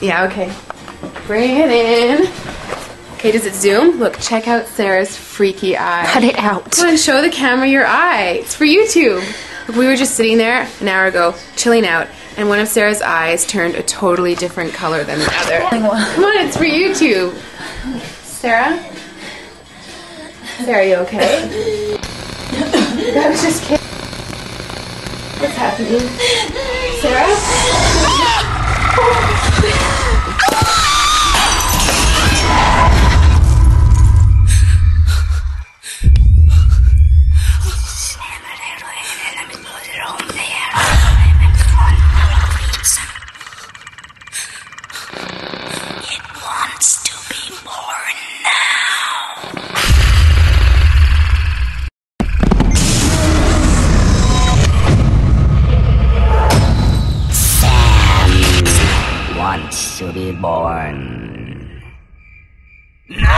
Yeah, okay. Bring it in. Okay, does it zoom? Look, check out Sarah's freaky eye. Cut it out. Come on, show the camera your eye. It's for YouTube. Look, we were just sitting there an hour ago, chilling out, and one of Sarah's eyes turned a totally different color than the other. Come on, it's for YouTube. Sarah? Sarah, are you okay? I was just kidding. What's happening? Sarah? It wants to be born now. Sam wants to be born. No!